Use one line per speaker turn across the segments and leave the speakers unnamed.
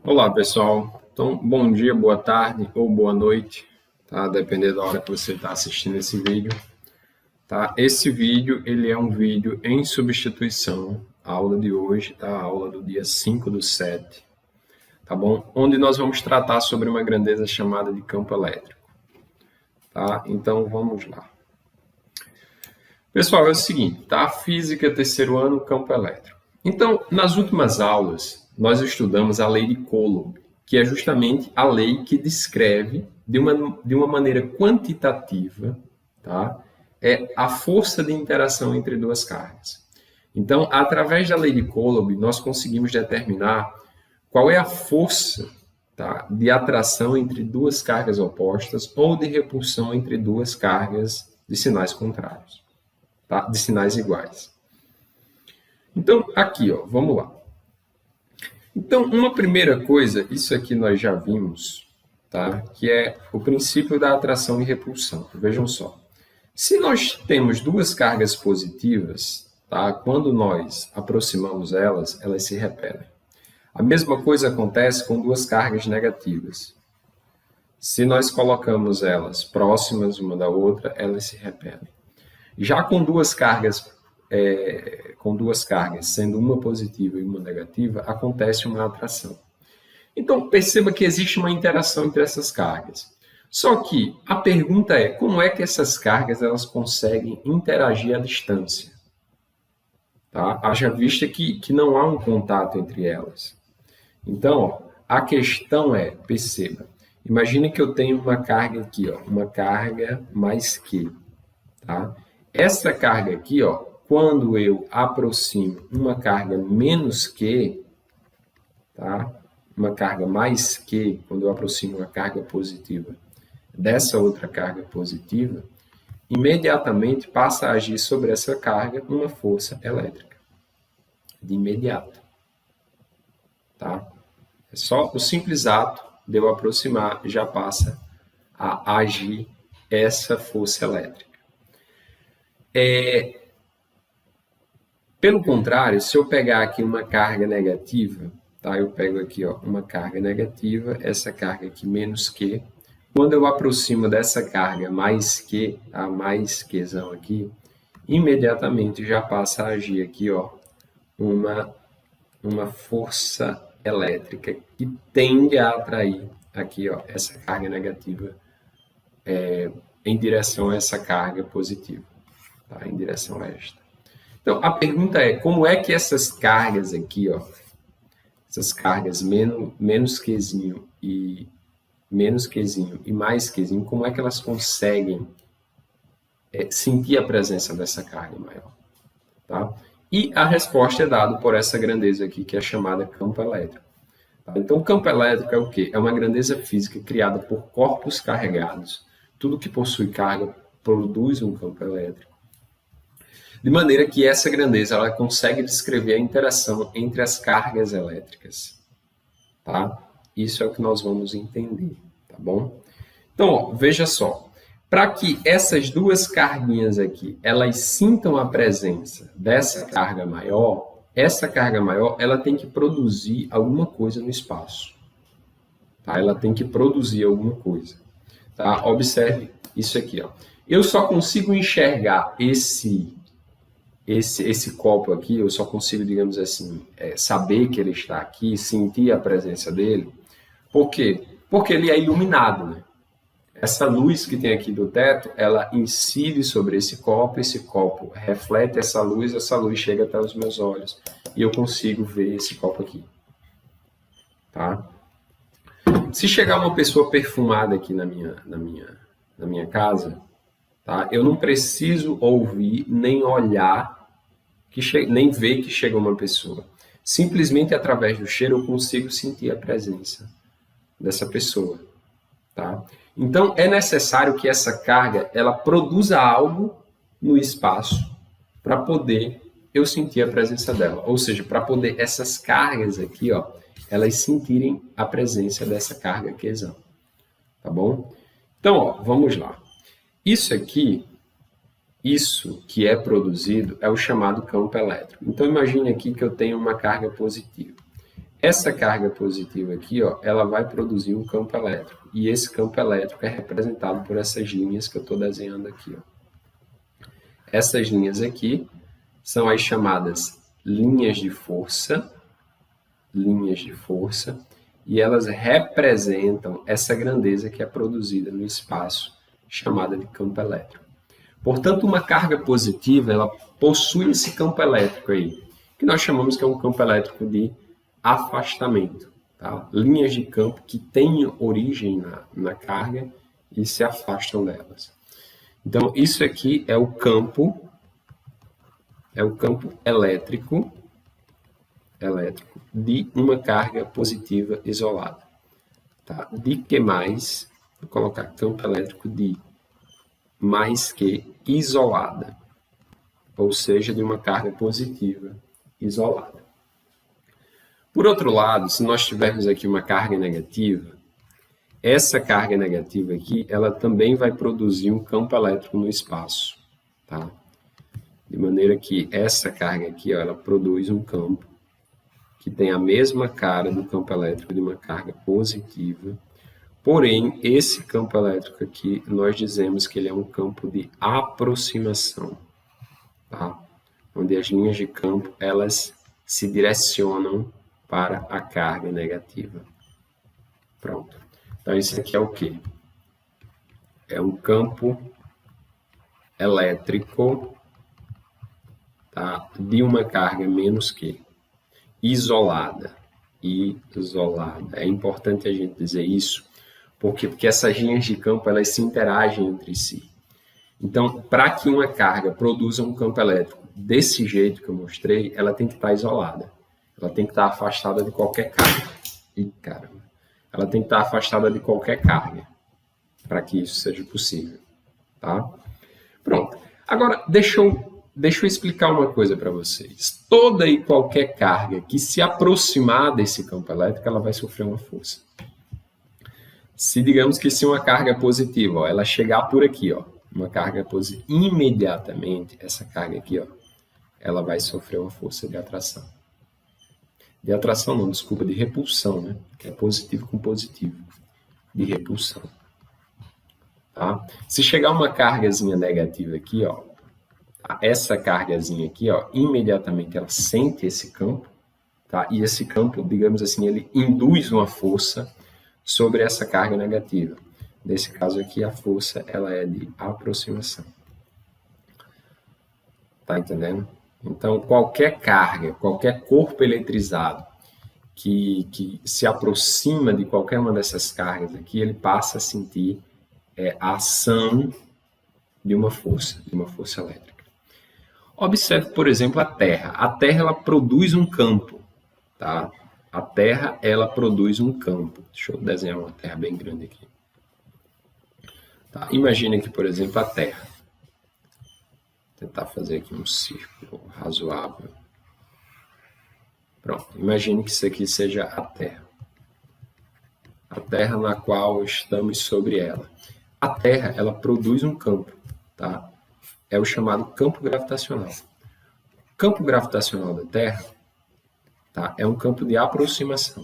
Olá, pessoal. Então, bom dia, boa tarde ou boa noite, tá? Dependendo da hora que você está assistindo esse vídeo, tá? Esse vídeo, ele é um vídeo em substituição à aula de hoje, tá? A aula do dia 5/7, tá bom? Onde nós vamos tratar sobre uma grandeza chamada de campo elétrico, tá? Então, vamos lá. Pessoal, é o seguinte, tá? Física, terceiro ano, campo elétrico. Então, nas últimas aulas, nós estudamos a lei de Coulomb, que é justamente a lei que descreve de uma maneira quantitativa, tá? A força de interação entre duas cargas. Então, através da lei de Coulomb, nós conseguimos determinar qual é a força, tá, de atração entre duas cargas opostas ou de repulsão entre duas cargas de sinais contrários, tá? De sinais iguais. Então, aqui, ó, vamos lá. Então, uma primeira coisa, isso aqui nós já vimos, tá? Que é o princípio da atração e repulsão. Vejam só. Se nós temos duas cargas positivas, tá? Quando nós aproximamos elas, elas se repelem. A mesma coisa acontece com duas cargas negativas. Se nós colocamos elas próximas uma da outra, elas se repelem. Já com duas cargas sendo uma positiva e uma negativa, acontece uma atração. Então, perceba que existe uma interação entre essas cargas. Só que a pergunta é, como é que essas cargas elas conseguem interagir à distância? Tá? Haja vista que não há um contato entre elas. Então, ó, a questão é, perceba, imagine que eu tenho uma carga aqui, ó, uma carga mais Q. Tá? Essa carga aqui, ó, quando eu aproximo uma carga menos Q, tá? Uma carga mais Q, quando eu aproximo uma carga positiva dessa outra carga positiva, imediatamente passa a agir sobre essa carga uma força elétrica, de imediato. Tá? É só o simples ato de eu aproximar já passa a agir essa força elétrica. Pelo contrário, se eu pegar aqui uma carga negativa, tá? Eu pego aqui, ó, uma carga negativa, essa carga aqui menos Q. Quando eu aproximo dessa carga mais Q, tá? Mais Qzão aqui, imediatamente já passa a agir aqui, ó, uma força elétrica que tende a atrair aqui, ó, essa carga negativa em direção a essa carga positiva, tá? Em direção a esta. Então, a pergunta é, como é que essas cargas aqui, ó, essas cargas menos Qzinho e mais Qzinho, como é que elas conseguem sentir a presença dessa carga maior? Tá? E a resposta é dada por essa grandeza aqui, que é chamada campo elétrico. Tá? Então, campo elétrico é o quê? É uma grandeza física criada por corpos carregados. Tudo que possui carga produz um campo elétrico. De maneira que essa grandeza ela consegue descrever a interação entre as cargas elétricas. Tá? Isso é o que nós vamos entender, tá bom? Então, ó, veja só. Para que essas duas carguinhas aqui, elas sintam a presença dessa carga maior, essa carga maior ela tem que produzir alguma coisa no espaço. Tá? Ela tem que produzir alguma coisa. Tá? Observe isso aqui. Ó. Eu só consigo enxergar esse copo aqui, eu só consigo, digamos assim, saber que ele está aqui, sentir a presença dele. Por quê? Porque ele é iluminado, né? Essa luz que tem aqui do teto, ela incide sobre esse copo reflete essa luz chega até os meus olhos e eu consigo ver esse copo aqui. Tá? Se chegar uma pessoa perfumada aqui na minha casa, tá? Eu não preciso ouvir nem olhar, nem ver que chega uma pessoa. Simplesmente através do cheiro eu consigo sentir a presença dessa pessoa. Tá? Então é necessário que essa carga ela produza algo no espaço para poder eu sentir a presença dela. Ou seja, para poder essas cargas aqui, ó, elas sentirem a presença dessa carga Qzão. Tá bom? Então, ó, vamos lá. Isso aqui, isso que é produzido é o chamado campo elétrico. Então, imagine aqui que eu tenho uma carga positiva. essa carga positiva aqui, ó, ela vai produzir um campo elétrico. E esse campo elétrico é representado por essas linhas que eu estou desenhando aqui, ó. Essas linhas aqui são as chamadas linhas de força, e elas representam essa grandeza que é produzida no espaço, chamada de campo elétrico. Portanto, uma carga positiva, ela possui esse campo elétrico aí, que nós chamamos que é um campo elétrico de afastamento. Tá? Linhas de campo que têm origem na carga e se afastam delas. Então, isso aqui é o campo elétrico de uma carga positiva isolada. Tá? De que mais? Vou colocar campo elétrico de mais que isolada, ou seja, de uma carga positiva isolada. Por outro lado, se nós tivermos aqui uma carga negativa, essa carga negativa aqui, ela também vai produzir um campo elétrico no espaço, tá? De maneira que essa carga aqui, ó, ela produz um campo que tem a mesma cara do campo elétrico de uma carga positiva, porém, esse campo elétrico aqui, nós dizemos que ele é um campo de aproximação, tá? Onde as linhas de campo, elas se direcionam para a carga negativa. Pronto. Então, isso aqui é o quê? É um campo elétrico, tá? De uma carga menos que isolada. É importante a gente dizer isso, porque essas linhas de campo, elas se interagem entre si. Então, para que uma carga produza um campo elétrico desse jeito que eu mostrei, ela tem que estar isolada. Ela tem que estar afastada de qualquer carga. Ela tem que estar afastada de qualquer carga para que isso seja possível. Tá? Pronto. Agora, deixa eu explicar uma coisa para vocês. Toda e qualquer carga que se aproximar desse campo elétrico, ela vai sofrer uma força. Digamos que se uma carga positiva, ó, ela chegar por aqui, ó, uma carga positiva, imediatamente essa carga aqui, ó, ela vai sofrer uma força de atração. De atração não, desculpa, de repulsão, né? Que é positivo com positivo. De repulsão. Tá? Se chegar uma cargazinha negativa aqui, ó, essa cargazinha aqui, ó, imediatamente ela sente esse campo, tá? E esse campo, digamos assim, ele induz uma força sobre essa carga negativa. Nesse caso aqui, a força ela é de aproximação. Tá entendendo? Então, qualquer carga, qualquer corpo eletrizado que se aproxima de qualquer uma dessas cargas aqui, ele passa a sentir a ação de uma força elétrica. Observe, por exemplo, a Terra. A Terra, ela produz um campo, tá? A Terra, ela produz um campo. Deixa eu desenhar uma Terra bem grande aqui. Tá? Imagine aqui, por exemplo, a Terra. Vou tentar fazer aqui um círculo razoável. Pronto. Imagine que isso aqui seja a Terra. A Terra na qual estamos sobre ela. A Terra, ela produz um campo, tá? É o chamado campo gravitacional. O campo gravitacional da Terra, tá? É um campo de aproximação.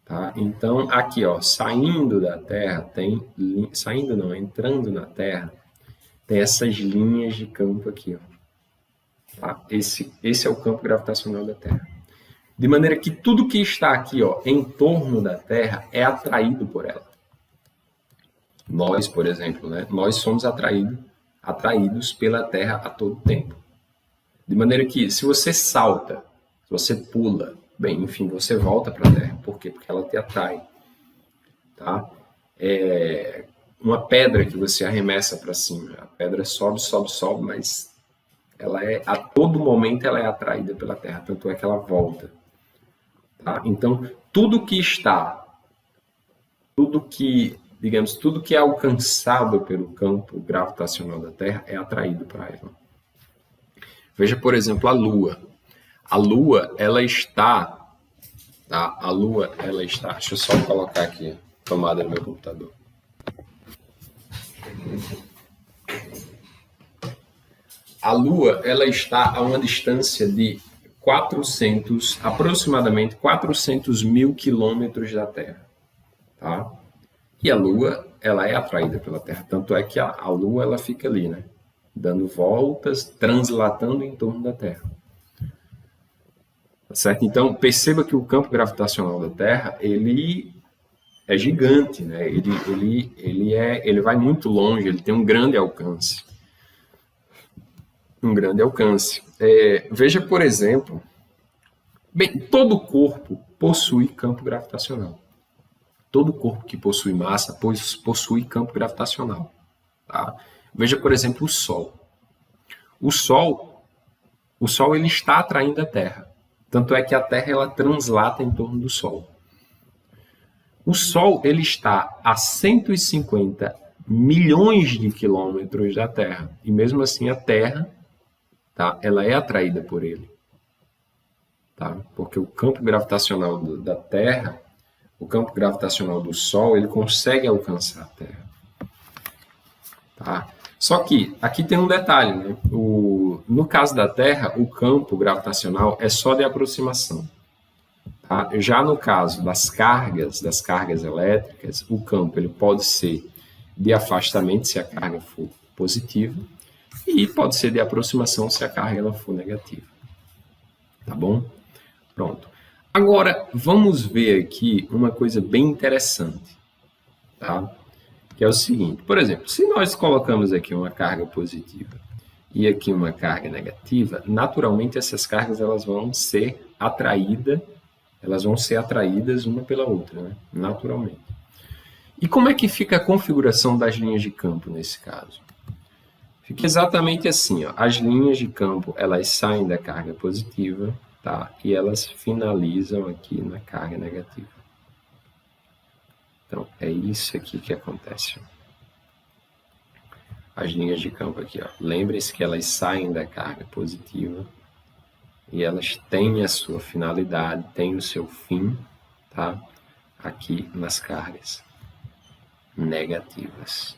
Tá? Então, aqui, ó, saindo da Terra, entrando na Terra, tem essas linhas de campo aqui. Ó. Tá? Esse é o campo gravitacional da Terra. De maneira que tudo que está aqui, ó, em torno da Terra é atraído por ela. Nós, por exemplo, né? Nós somos atraídos pela Terra a todo tempo. De maneira que, se você salta, se você pula, bem, enfim, você volta para a Terra. Por quê? Porque ela te atrai. Tá? Uma pedra que você arremessa para cima, a pedra sobe, mas a todo momento ela é atraída pela Terra, tanto é que ela volta. Tá? Então, tudo que é alcançado pelo campo gravitacional da Terra é atraído para ela. Veja, por exemplo, a Lua. A Lua, ela está... Tá? A Lua, ela está... Deixa eu só colocar aqui a tomada do meu computador. A Lua, ela está a uma distância de aproximadamente 400 mil quilômetros da Terra, tá? E a Lua, ela é atraída pela Terra, tanto é que a Lua, ela fica ali, né? Dando voltas, translatando em torno da Terra. Tá certo? Então, perceba que o campo gravitacional da Terra, ele é gigante, né? Ele vai muito longe, ele tem um grande alcance. Veja, por exemplo, bem, todo corpo possui campo gravitacional. Todo corpo que possui massa possui campo gravitacional. Tá? Veja, por exemplo, o Sol. O Sol ele está atraindo a Terra. Tanto é que a Terra ela translata em torno do Sol. O Sol ele está a 150 milhões de quilômetros da Terra. E mesmo assim a Terra, tá, ela é atraída por ele. Tá? Porque o campo gravitacional da Terra, o campo gravitacional do Sol, ele consegue alcançar a Terra. Tá? Só que aqui tem um detalhe, né? No caso da Terra, o campo gravitacional é só de aproximação. Tá? Já no caso das cargas elétricas, o campo ele pode ser de afastamento se a carga for positiva e pode ser de aproximação se a carga ela for negativa. Tá bom? Pronto. Agora, vamos ver aqui uma coisa bem interessante, tá? Que é o seguinte, por exemplo, se nós colocamos aqui uma carga positiva e aqui uma carga negativa, naturalmente essas cargas elas vão ser atraídas uma pela outra, né? Naturalmente. E como é que fica a configuração das linhas de campo nesse caso? Fica exatamente assim, ó. As linhas de campo elas saem da carga positiva, tá? E elas finalizam aqui na carga negativa. Então, é isso aqui que acontece. As linhas de campo aqui, ó. Lembrem-se que elas saem da carga positiva e elas têm a sua finalidade, têm o seu fim, tá? Aqui nas cargas negativas.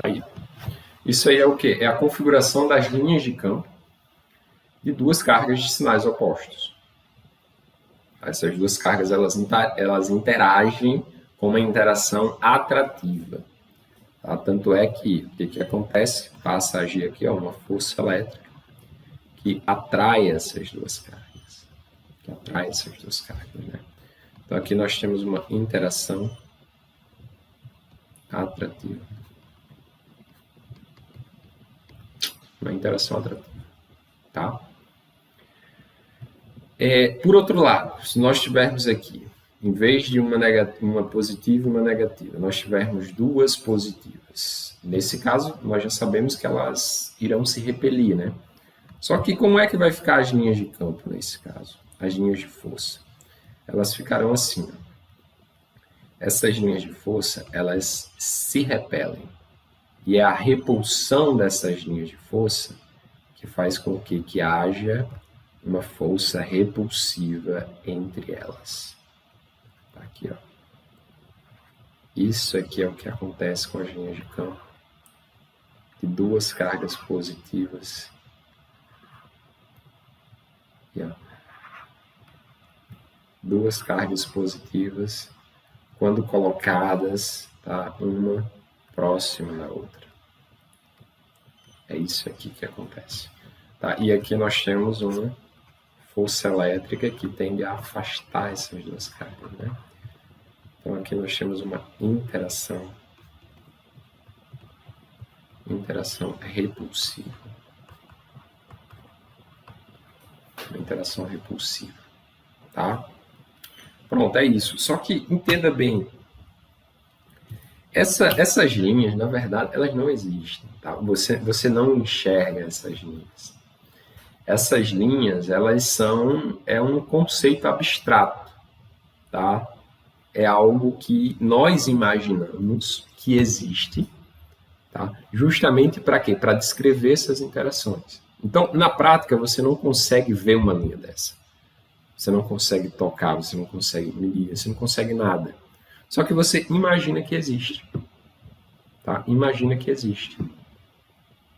Aí. Isso aí é o quê? É a configuração das linhas de campo de duas cargas de sinais opostos. Essas duas cargas elas interagem com uma interação atrativa. Tá? Tanto é que o que acontece? Passa a agir aqui uma força elétrica que atrai essas duas cargas. Né? Então aqui nós temos uma interação atrativa. Tá? Por outro lado, se nós tivermos aqui, em vez de uma positiva e uma negativa, nós tivermos duas positivas. Nesse caso, nós já sabemos que elas irão se repelir, né? Só que como é que vai ficar as linhas de campo nesse caso? As linhas de força. Elas ficarão assim. Ó. Essas linhas de força, elas se repelem. E é a repulsão dessas linhas de força que faz com que haja uma força repulsiva entre elas. Tá aqui, ó. Isso aqui é o que acontece com as linhas de campo. De duas cargas positivas. Aqui, ó. Duas cargas positivas, quando colocadas, tá, uma próxima da outra. É isso aqui que acontece. Tá? E aqui nós temos uma força elétrica que tende a afastar essas duas cargas. Né? Então aqui nós temos uma interação repulsiva. Uma interação repulsiva. Tá? Pronto, é isso. Só que entenda bem, essas linhas, na verdade, elas não existem. Tá? Você não enxerga essas linhas. Essas linhas, é um conceito abstrato. Tá? É algo que nós imaginamos que existe, tá? Justamente para quê? Para descrever essas interações. Então, na prática, você não consegue ver uma linha dessa. você não consegue tocar, você não consegue medir, você não consegue nada. Só que você imagina que existe. Tá? Imagina que existe.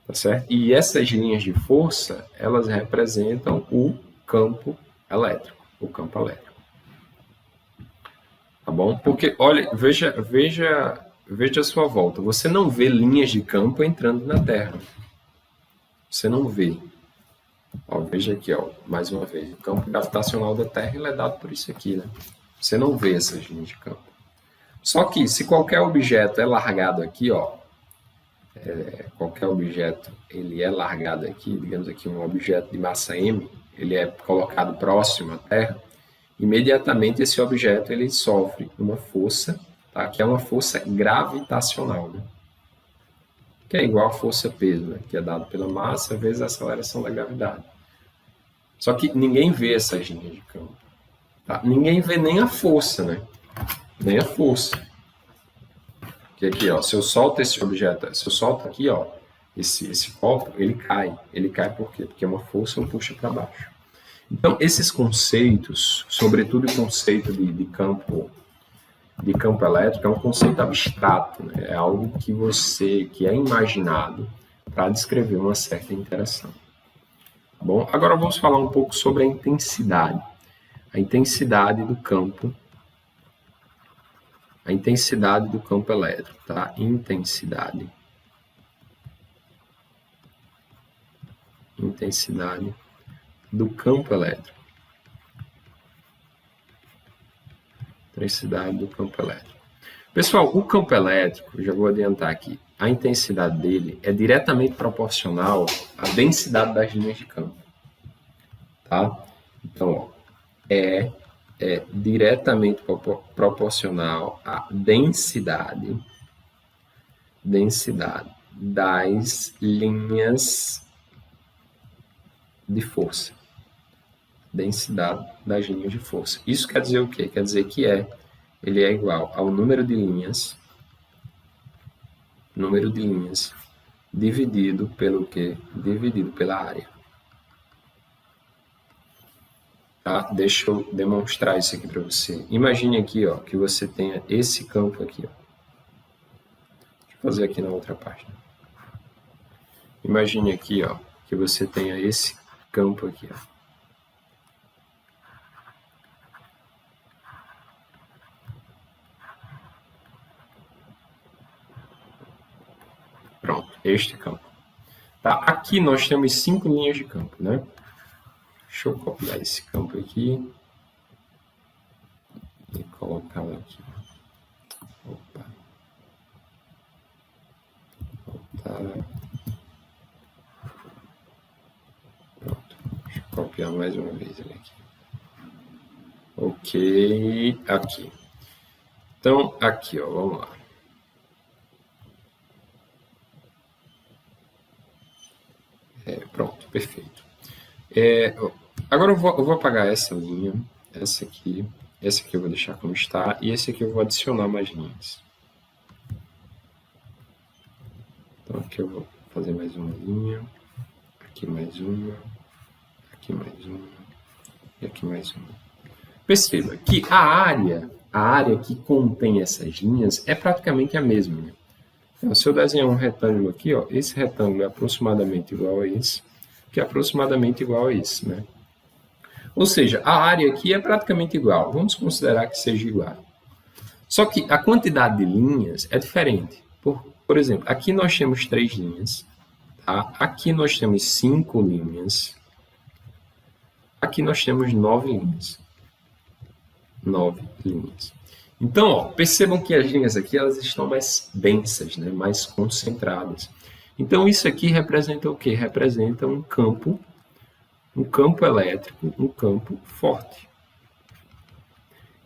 Tá certo? E essas linhas de força, elas representam o campo elétrico. O campo elétrico. Tá bom? Porque, olha, veja a sua volta. Você não vê linhas de campo entrando na Terra. Você não vê. Ó, veja aqui, ó, mais uma vez. O campo gravitacional da Terra ele é dado por isso aqui, né? Você não vê essas linhas de campo. Só que, se qualquer objeto é largado aqui, ó, qualquer objeto ele é largado aqui, digamos aqui um objeto de massa m, ele é colocado próximo à Terra, imediatamente esse objeto ele sofre uma força, tá? Que é uma força gravitacional, né? Que é igual a força-peso, né? Que é dado pela massa vezes a aceleração da gravidade. Só que ninguém vê essas linhas de campo. Tá? Ninguém vê nem a força, né? Nem a força. Que aqui, ó, se eu solto esse objeto, se eu solto aqui, ó, esse copo, ele cai. Ele cai por quê? Porque uma força o puxa para baixo. Então, esses conceitos, sobretudo o conceito de campo elétrico, é um conceito abstrato, né? É algo que é imaginado para descrever uma certa interação. Tá bom? Agora vamos falar um pouco sobre a intensidade. A intensidade do campo elétrico, tá? Intensidade do campo elétrico. Intensidade do campo elétrico. Pessoal, o campo elétrico, já vou adiantar aqui, a intensidade dele é diretamente proporcional à densidade das linhas de campo. Tá? Então, ó, é diretamente proporcional à densidade das linhas de força. Densidade das linhas de força. Isso quer dizer o quê? Quer dizer que ele é igual ao número de linhas dividido pelo quê? Dividido pela área. Tá? Deixa eu demonstrar isso aqui para você. Imagine aqui, ó, que você tenha esse campo aqui. Ó. Deixa eu fazer aqui na outra página. Imagine aqui, ó, que você tenha esse campo aqui. Ó. Pronto, este campo. Tá? Aqui nós temos 5 linhas de campo, né? Deixa eu copiar esse campo aqui e colocá-lo aqui. Opa. Voltar. Pronto. Deixa eu copiar mais uma vez ele aqui. Ok. Aqui. Então, aqui, ó, vamos lá. Pronto, perfeito. Agora eu vou apagar essa linha, essa aqui eu vou deixar como está, e esse aqui eu vou adicionar mais linhas. Então aqui eu vou fazer mais uma linha, aqui mais uma, aqui mais uma, e aqui mais uma. Perceba que a área que contém essas linhas é praticamente a mesma, né? Então, se eu desenhar um retângulo aqui, ó, esse retângulo é aproximadamente igual a esse, que é aproximadamente igual a esse, né? Ou seja, a área aqui é praticamente igual. Vamos considerar que seja igual. Só que a quantidade de linhas é diferente. Por exemplo, aqui nós temos 3 linhas. Tá? Aqui nós temos 5 linhas. Aqui nós temos 9 linhas. 9 linhas. Então, ó, percebam que as linhas aqui elas estão mais densas, né? Mais concentradas. Então, isso aqui representa o quê? Representa um campo elétrico, um campo forte.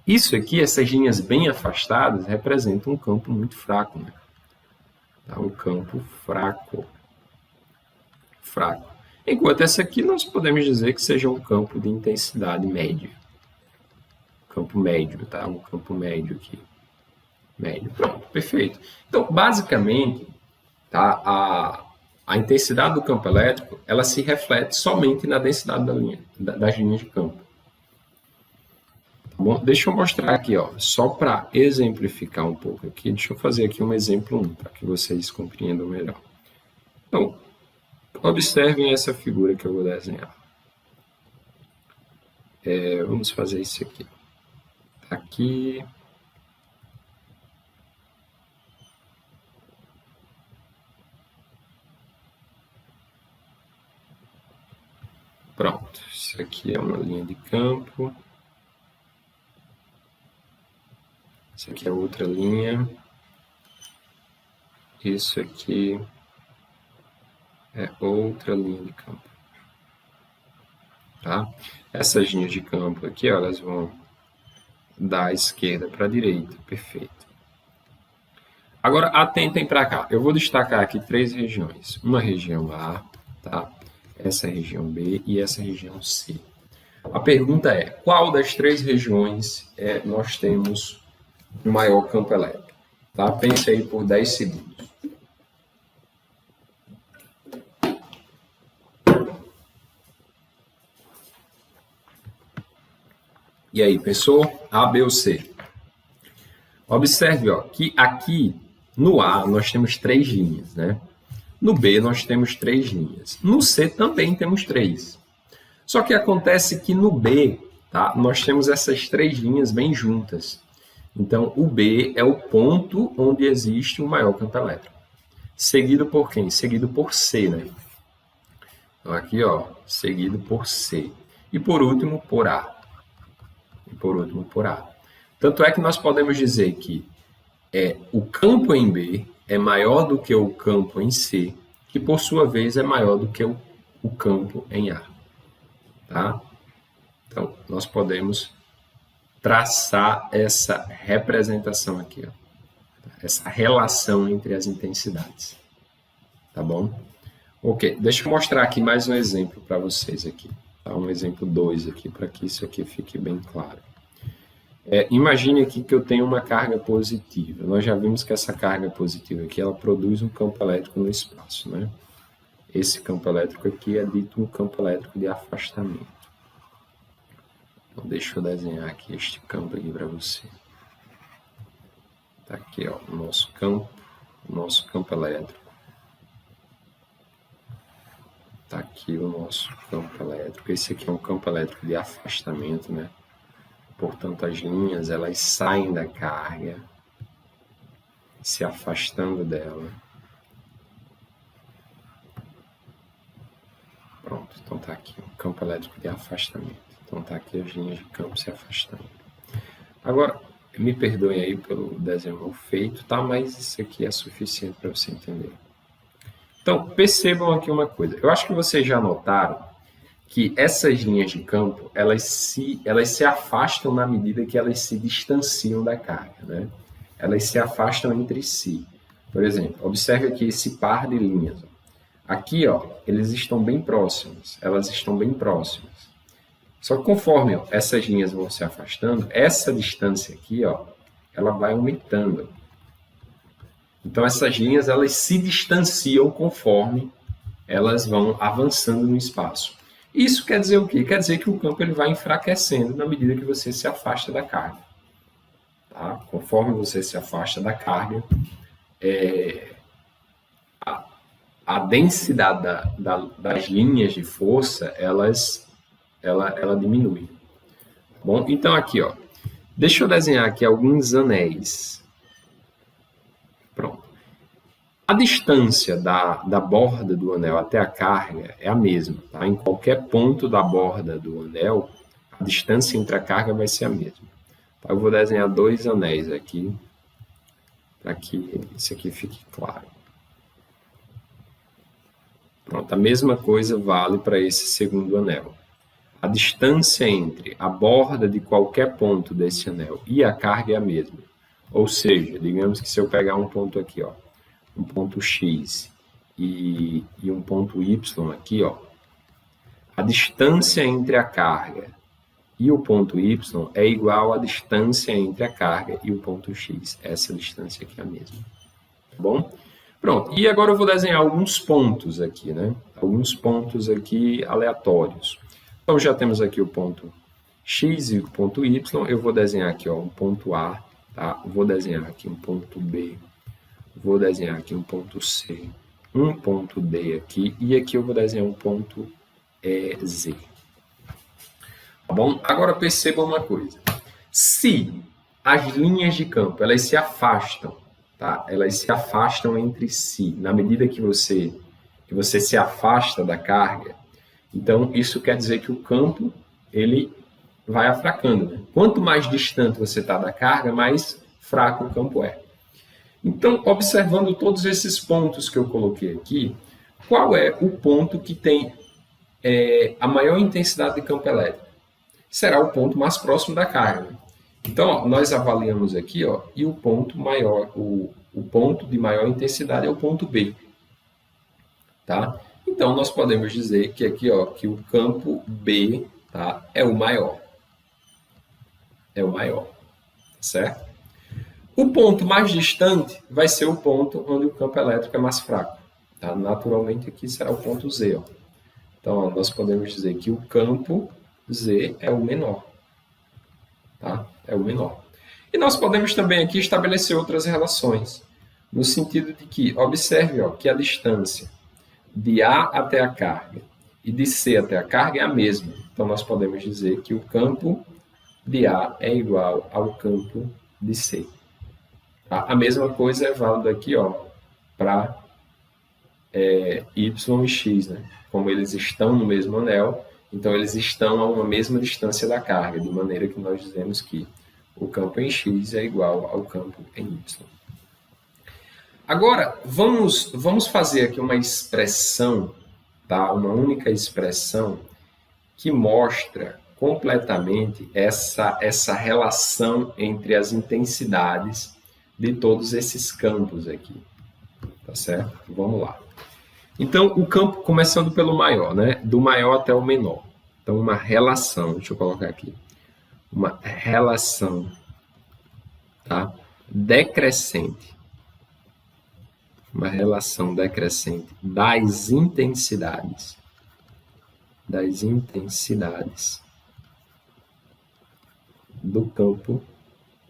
Isso aqui, essas linhas bem afastadas, representam um campo muito fraco, né? Tá? Um campo fraco. Enquanto essa aqui, nós podemos dizer que seja um campo de intensidade média. Campo médio, tá? Um campo médio aqui. Médio, pronto, perfeito. Então, basicamente, tá? A intensidade do campo elétrico, ela se reflete somente na densidade das linhas de campo. Bom, deixa eu mostrar aqui, ó, só para exemplificar um pouco aqui, deixa eu fazer aqui um exemplo 1, para que vocês compreendam melhor. Então, observem essa figura que eu vou desenhar. Vamos fazer isso aqui. Aqui. Pronto, isso aqui é uma linha de campo. Isso aqui é outra linha. Isso aqui é outra linha de campo. Tá? Essas linhas de campo aqui, ó, elas vão da esquerda para a direita. Perfeito. Agora, atentem para cá. Eu vou destacar aqui 3 regiões. Uma região A, tá? Essa região B e essa região C. A pergunta é, qual das 3 regiões nós temos o maior campo elétrico? Tá? Pense aí por 10 segundos. E aí, pensou? A, B ou C? Observe, ó, que aqui no A nós temos 3 linhas, né? No B nós temos 3 linhas. No C também temos 3. Só que acontece que no B, tá, nós temos essas 3 linhas bem juntas. Então, o B é o ponto onde existe o maior campo elétrico. Seguido por quem? Seguido por C, né? Então, aqui, ó, seguido por C. E por último, por A. Tanto é que nós podemos dizer que o campo em B é maior do que o campo em C, que por sua vez é maior do que o campo em A. Tá? Então, nós podemos traçar essa representação aqui, ó, essa relação entre as intensidades. Tá bom? Ok, deixa eu mostrar aqui mais um exemplo para vocês aqui. Tá? Um exemplo 2 aqui, para que isso aqui fique bem claro. Imagine aqui que eu tenho uma carga positiva. Nós já vimos que essa carga positiva aqui, ela produz um campo elétrico no espaço, né? Esse campo elétrico aqui é dito um campo elétrico de afastamento. Então, deixa eu desenhar aqui este campo aqui para você. Tá aqui, ó, o nosso campo elétrico. Tá aqui o nosso campo elétrico. Esse aqui é um campo elétrico de afastamento, né? Portanto, as linhas, elas saem da carga, se afastando dela. Pronto, então tá aqui um campo elétrico de afastamento. Então tá aqui as linhas de campo se afastando. Agora, me perdoem aí pelo desenho mal feito, tá? Mas isso aqui é suficiente para você entender. Então, percebam aqui uma coisa. Eu acho que vocês já notaram que essas linhas de campo, elas se afastam na medida que elas se distanciam da carga, né? Elas se afastam entre si. Por exemplo, observe aqui esse par de linhas. Aqui, ó, eles estão bem próximos, elas estão bem próximas. Só que conforme, ó, essas linhas vão se afastando, essa distância aqui, ó, ela vai aumentando. Então, essas linhas, elas se distanciam conforme elas vão avançando no espaço. Isso quer dizer o quê? Quer dizer que o campo ele vai enfraquecendo na medida que você se afasta da carga. Tá? Conforme você se afasta da carga, a densidade das linhas de força, ela diminui. Bom, então aqui, ó, deixa eu desenhar aqui alguns anéis. Pronto. A distância da borda do anel até a carga é a mesma. Tá? Em qualquer ponto da borda do anel, a distância entre a carga vai ser a mesma. Tá? Eu vou desenhar 2 anéis aqui, para que isso aqui fique claro. Pronto, a mesma coisa vale para esse segundo anel. A distância entre a borda de qualquer ponto desse anel e a carga é a mesma. Ou seja, digamos que se eu pegar um ponto aqui, ó, um ponto X e um ponto Y aqui, ó, a distância entre a carga e o ponto Y é igual à distância entre a carga e o ponto X. Essa distância aqui é a mesma. Tá bom? Pronto. E agora eu vou desenhar alguns pontos aqui, né? Alguns pontos aqui aleatórios. Então já temos aqui o ponto x e o ponto y, eu vou desenhar aqui ó, um ponto A, tá? Vou desenhar aqui um ponto B, vou desenhar aqui um ponto C, um ponto D aqui, e aqui eu vou desenhar um ponto Z. Tá bom? Agora perceba uma coisa. Se as linhas de campo elas se afastam, tá? Elas se afastam entre si, na medida que você se afasta da carga, então isso quer dizer que o campo ele vai afracando. Né? Quanto mais distante você está da carga, mais fraco o campo é. Então, observando todos esses pontos que eu coloquei aqui, qual é o ponto que tem a maior intensidade de campo elétrico? Será o ponto mais próximo da carga. Então, ó, nós avaliamos aqui, ó, e o ponto maior, o ponto de maior intensidade é o ponto B. Tá? Então, nós podemos dizer que aqui, ó, que o campo B, tá, é o maior. É o maior, certo? O ponto mais distante vai ser o ponto onde o campo elétrico é mais fraco. Tá? Naturalmente, aqui será o ponto Z. Ó. Então, ó, nós podemos dizer que o campo Z é o menor. Tá? É o menor. E nós podemos também aqui estabelecer outras relações, no sentido de que, observe ó, que a distância de A até a carga e de C até a carga é a mesma. Então, nós podemos dizer que o campo de A é igual ao campo de C. Tá? A mesma coisa é válida aqui para Y e X. Né? Como eles estão no mesmo anel, então eles estão a uma mesma distância da carga, de maneira que nós dizemos que o campo em X é igual ao campo em Y. Agora, vamos fazer aqui uma expressão, tá? Uma única expressão que mostra completamente essa relação entre as intensidades de todos esses campos aqui. Tá certo? Vamos lá. Então, o campo, começando pelo maior, né? Do maior até o menor. Então, uma relação, deixa eu colocar aqui. Uma relação, tá? Decrescente. Uma relação decrescente das intensidades. Das intensidades do campo,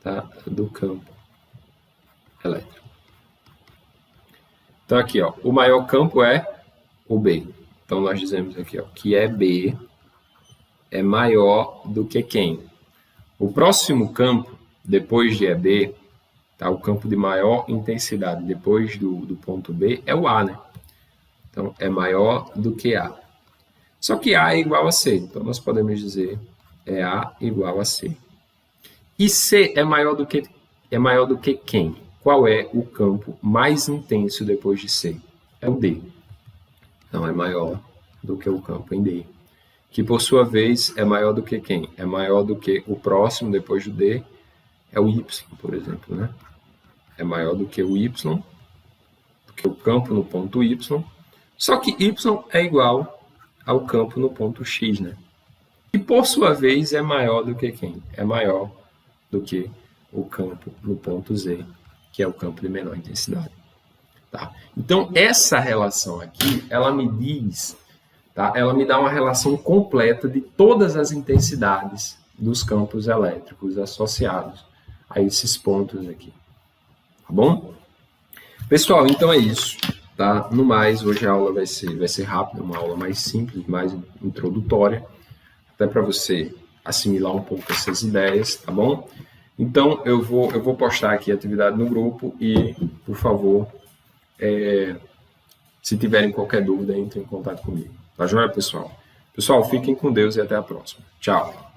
tá? Do campo elétrico. Então, aqui, ó, o maior campo é o B. Então, nós dizemos aqui ó, que EB é maior do que quem? O próximo campo, depois de EB, tá, o campo de maior intensidade depois do ponto B é o A, né? Então, é maior do que A. Só que A é igual a C. Então, nós podemos dizer é A igual a C. E C é maior do que quem? Qual é o campo mais intenso depois de C? É o D. Então, é maior do que o campo em D. Que, por sua vez, é maior do que quem? É maior do que o próximo depois do D, é o Y, por exemplo, né? É maior do que o Y, do que o campo no ponto Y. Só que Y é igual ao campo no ponto X, né? E, por sua vez, é maior do que quem? É maior do que o campo no ponto Z, que é o campo de menor intensidade. Tá? Então, essa relação aqui, ela me diz, tá? Ela me dá uma relação completa de todas as intensidades dos campos elétricos associados a esses pontos aqui. Tá bom? Pessoal, então é isso. Tá? No mais, hoje a aula vai ser rápida, uma aula mais simples, mais introdutória, até para você assimilar um pouco essas ideias, tá bom? Então, eu vou postar aqui a atividade no grupo e, por favor, se tiverem qualquer dúvida, entrem em contato comigo. Tá joia, pessoal? Pessoal, fiquem com Deus e até a próxima. Tchau!